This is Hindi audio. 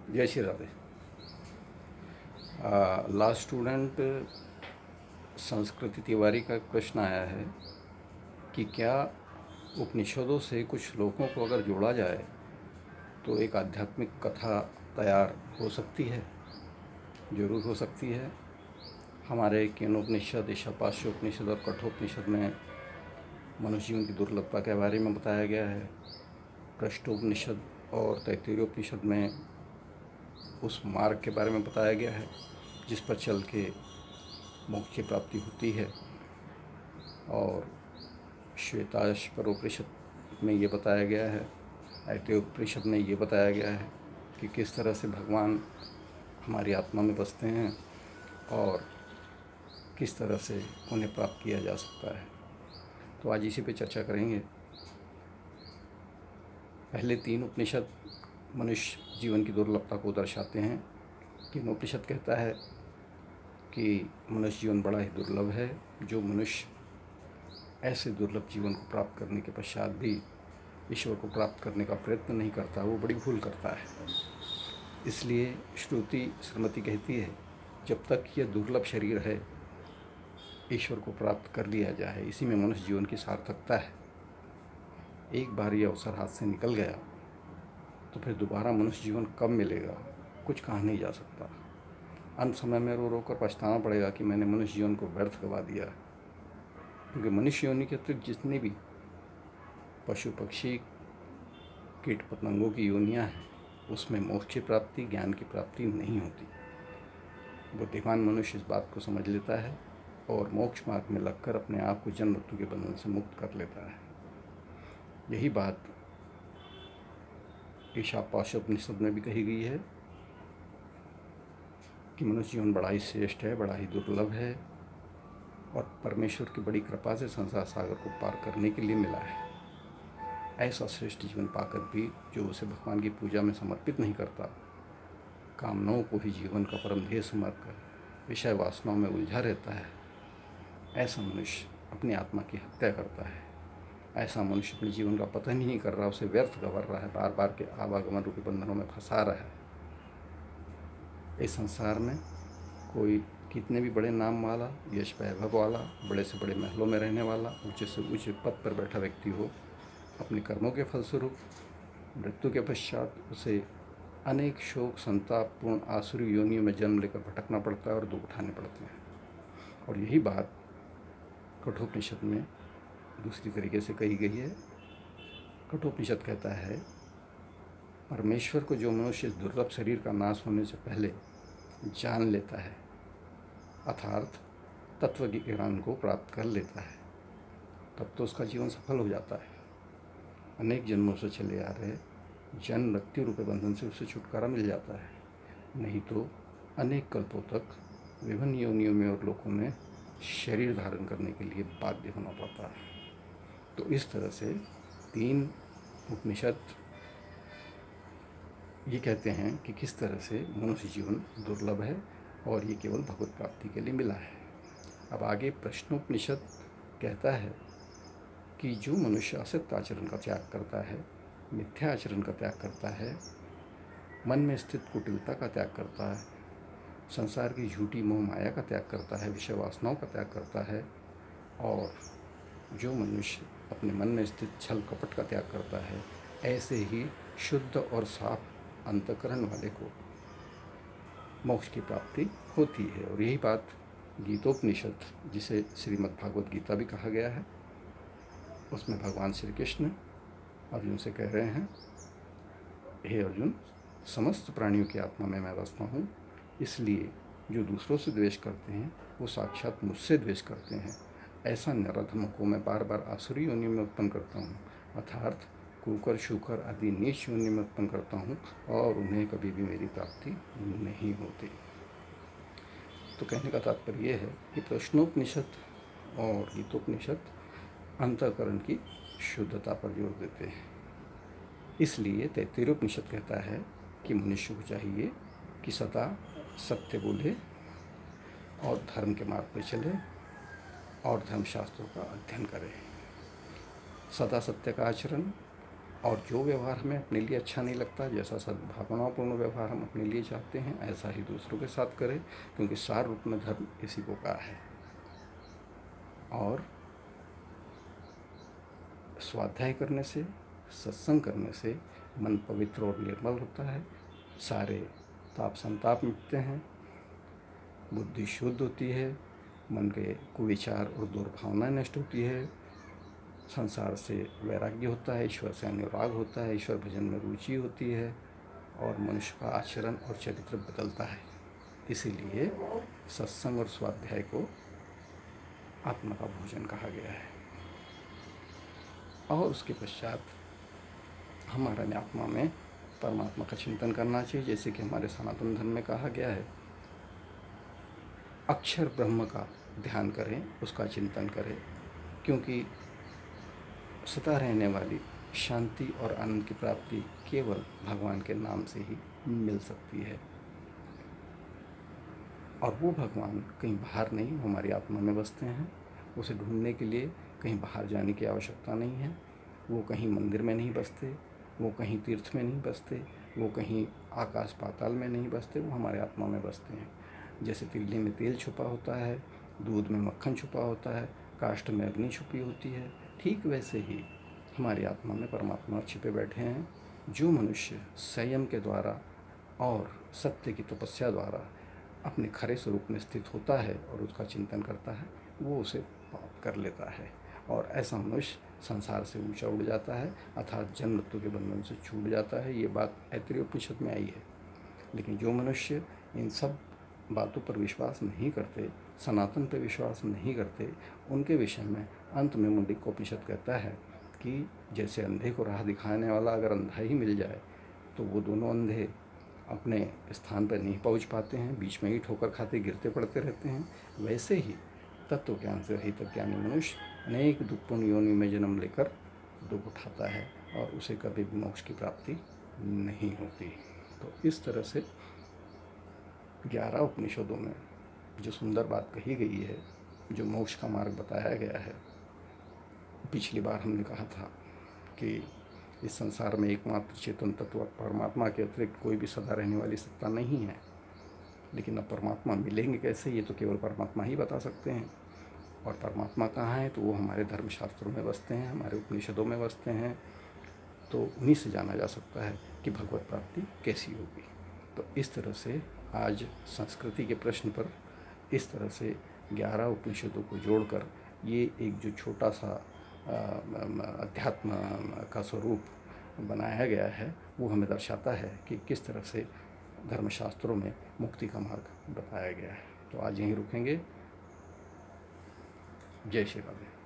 जय श्री राधे। लास्ट स्टूडेंट संस्कृति तिवारी का प्रश्न आया है कि क्या उपनिषदों से कुछ श्लोकों को अगर जोड़ा जाए तो एक आध्यात्मिक कथा तैयार हो सकती है। ज़रूर हो सकती है। हमारे केनोपनिषद, ईशावास्योपनिषद और कठोपनिषद में मनुष्य जीवन की दुर्लभता के बारे में बताया गया है। प्रष्टोपनिषद और तैत्तिरीयोपनिषद में उस मार्ग के बारे में बताया गया है जिस पर चल के मोक्ष की प्राप्ति होती है। और श्वेताश्वरोपनिषद में ये बताया गया है, ऐतिह्योपनिषद में ये बताया गया है कि किस तरह से भगवान हमारी आत्मा में बसते हैं और किस तरह से उन्हें प्राप्त किया जा सकता है। तो आज इसी पे चर्चा करेंगे। पहले 3 उपनिषद मनुष्य जीवन की दुर्लभता को दर्शाते हैं। केनोपनिषद कहता है कि मनुष्य जीवन बड़ा ही दुर्लभ है। जो मनुष्य ऐसे दुर्लभ जीवन को प्राप्त करने के पश्चात भी ईश्वर को प्राप्त करने का प्रयत्न नहीं करता, वो बड़ी भूल करता है। इसलिए श्रुति श्रीमति कहती है जब तक यह दुर्लभ शरीर है ईश्वर को प्राप्त कर लिया जाए। इसी में मनुष्य जीवन की सार्थकता है। एक बार यह अवसर हाथ से निकल गया तो फिर दोबारा मनुष्य जीवन कब मिलेगा कुछ कहा नहीं जा सकता। अंत समय में रो रो कर पछताना पड़ेगा कि मैंने मनुष्य जीवन को व्यर्थ गवा दिया। क्योंकि मनुष्य योनि के अतिरिक्त जितनी भी पशु पक्षी कीट पतंगों की योनियाँ हैं उसमें मोक्ष की प्राप्ति, ज्ञान की प्राप्ति नहीं होती। बुद्धिमान मनुष्य इस बात को समझ लेता है और मोक्ष मार्ग में लगकर अपने आप को जन्म मृत्यु के बंधन से मुक्त कर लेता है। यही बात ईशावास्योपनिषद में भी कही गई है कि मनुष्य जीवन बड़ा ही श्रेष्ठ है, बड़ा ही दुर्लभ है और परमेश्वर की बड़ी कृपा से संसार सागर को पार करने के लिए मिला है। ऐसा श्रेष्ठ जीवन पाकर भी जो उसे भगवान की पूजा में समर्पित नहीं करता, कामनाओं को ही जीवन का परम ध्येय समझकर विषय वासनाओं में उलझा रहता है, ऐसा मनुष्य अपनी आत्मा की हत्या करता है। ऐसा मनुष्य अपने जीवन का पतन ही नहीं कर रहा, उसे व्यर्थ गंवार रहा है, बार बार के आवागमन रूपी बंधनों में फंसा रहा है। इस संसार में कोई कितने भी बड़े नाम वाला, यश वैभव वाला, बड़े से बड़े महलों में रहने वाला, ऊंचे से ऊंचे पद पर बैठा व्यक्ति हो, अपने कर्मों के फलस्वरूप मृत्यु के पश्चात उसे अनेक शोक संतापपूर्ण आसुरी योनियों में जन्म लेकर भटकना पड़ता है और दुख उठाने पड़ते हैं। और यही बात कठोपनिषद में दूसरी तरीके से कही गई है। कठोपनिषद कहता है परमेश्वर को जो मनुष्य इस दुर्लभ शरीर का नाश होने से पहले जान लेता है, अर्थात तत्व ज्ञान को प्राप्त कर लेता है, तब तो उसका जीवन सफल हो जाता है। अनेक जन्मों से चले आ रहे जन्म मृत्यु रूपी बंधन से उसे छुटकारा मिल जाता है। नहीं तो अनेक कल्पों तक विभिन्न योनियों में और लोकों में शरीर धारण करने के लिए बाध्य होना पड़ता है। तो इस तरह से 3 उपनिषद ये कहते हैं कि किस तरह से मनुष्य जीवन दुर्लभ है और ये केवल भगवत प्राप्ति के लिए मिला है। अब आगे प्रश्नोपनिषद कहता है कि जो मनुष्य असत्य आचरण का त्याग करता है, मिथ्या आचरण का त्याग करता है, मन में स्थित कुटिलता का त्याग करता है, संसार की झूठी मोह माया का त्याग करता है, विषय वासनाओं का त्याग करता है, और जो मनुष्य अपने मन में स्थित छल कपट का त्याग करता है, ऐसे ही शुद्ध और साफ अंतःकरण वाले को मोक्ष की प्राप्ति होती है। और यही बात गीतोपनिषद, जिसे श्रीमद् भागवत गीता भी कहा गया है, उसमें भगवान श्री कृष्ण अर्जुन से कह रहे हैं, हे अर्जुन, समस्त प्राणियों की आत्मा में मैं बसता हूँ, इसलिए जो दूसरों से द्वेष करते हैं वो साक्षात मुझसे द्वेष करते हैं। ऐसा नराधमों को मैं बार बार आसुरी योनि में उत्पन्न करता हूँ, अर्थात कुकर शूकर आदि नीच योनि में उत्पन्न करता हूँ और उन्हें कभी भी मेरी प्राप्ति नहीं होती। तो कहने का तात्पर्य यह है कि प्रश्नोपनिषद और गीतोपनिषद अंतःकरण की शुद्धता पर जोर देते हैं। इसलिए तैत्तिरीयोपनिषद कहता है कि मनुष्य को चाहिए कि सदा सत्य बोले और धर्म के मार्ग पर चले और धर्मशास्त्रों का अध्ययन करे। सदा सत्य का आचरण और जो व्यवहार हमें अपने लिए अच्छा नहीं लगता, जैसा सद्भावनापूर्ण व्यवहार हम अपने लिए चाहते हैं, ऐसा ही दूसरों के साथ करें, क्योंकि सार रूप में धर्म इसी को कहा है। और स्वाध्याय करने से, सत्संग करने से मन पवित्र और निर्मल होता है, सारे ताप संताप मिटते हैं, बुद्धि शुद्ध होती है, मन के कुविचार और दुर्भावनाएं नष्ट होती है, संसार से वैराग्य होता है, ईश्वर से अनुराग होता है, ईश्वर भजन में रुचि होती है, और मनुष्य का आचरण और चरित्र बदलता है। इसीलिए सत्संग और स्वाध्याय को आत्मा का भोजन कहा गया है। और उसके पश्चात हमारा आत्मा में परमात्मा का चिंतन करना चाहिए, जैसे कि हमारे सनातन धर्म में कहा गया है, अक्षर ब्रह्म का ध्यान करें, उसका चिंतन करें, क्योंकि सदा रहने वाली शांति और आनंद की प्राप्ति केवल भगवान के नाम से ही मिल सकती है। और वो भगवान कहीं बाहर नहीं, हमारी आत्मा में बसते हैं। उसे ढूंढने के लिए कहीं बाहर जाने की आवश्यकता नहीं है। वो कहीं मंदिर में नहीं बसते, वो कहीं तीर्थ में नहीं बसते, वो कहीं आकाश पाताल में नहीं बसते, वो हमारे आत्मा में बसते हैं। जैसे तिल्ली में तेल छुपा होता है, दूध में मक्खन छुपा होता है, काष्ठ में अग्नि छुपी होती है, ठीक वैसे ही हमारी आत्मा में परमात्मा छिपे बैठे हैं। जो मनुष्य संयम के द्वारा और सत्य की तपस्या द्वारा अपने खरे स्वरूप में स्थित होता है और उसका चिंतन करता है, वो उसे प्राप्त कर लेता है। और ऐसा मनुष्य संसार से ऊंचा उड़ जाता है, अर्थात जन्म मृत्यु के बंधन से छूट जाता है। ये बात ऐतरेय उपनिषद में आई है। लेकिन जो मनुष्य इन सब बातों पर विश्वास नहीं करते, सनातन पर विश्वास नहीं करते, उनके विषय में अंत में मुंडकोपनिषद कहता है कि जैसे अंधे को राह दिखाने वाला अगर अंधा ही मिल जाए तो वो दोनों अंधे अपने स्थान पर नहीं पहुंच पाते हैं, बीच में ही ठोकर खाते गिरते पड़ते रहते हैं। वैसे ही तत्व ज्ञान से रहित ज्ञानी मनुष्य अनेक दुखपूर्ण योनि में जन्म लेकर दुख उठाता है और उसे कभी भी मोक्ष की प्राप्ति नहीं होती। तो इस तरह से 11 उपनिषदों में जो सुंदर बात कही गई है, जो मोक्ष का मार्ग बताया गया है। पिछली बार हमने कहा था कि इस संसार में एकमात्र चेतन तत्व परमात्मा के अतिरिक्त कोई भी सदा रहने वाली सत्ता नहीं है। लेकिन अब परमात्मा मिलेंगे कैसे, ये तो केवल परमात्मा ही बता सकते हैं। और परमात्मा कहाँ है, तो वो हमारे धर्मशास्त्रों में बसते हैं, हमारे उपनिषदों में बसते हैं। तो उन्हीं से जाना जा सकता है कि भगवत प्राप्ति कैसी होगी। तो इस तरह से आज संस्कृति के प्रश्न पर इस तरह से 11 उपनिषदों को जोड़कर ये एक जो छोटा सा अध्यात्म का स्वरूप बनाया गया है, वो हमें दर्शाता है कि किस तरह से धर्मशास्त्रों में मुक्ति का मार्ग बताया गया है। तो आज यहीं रुकेंगे। जय श्री राधे।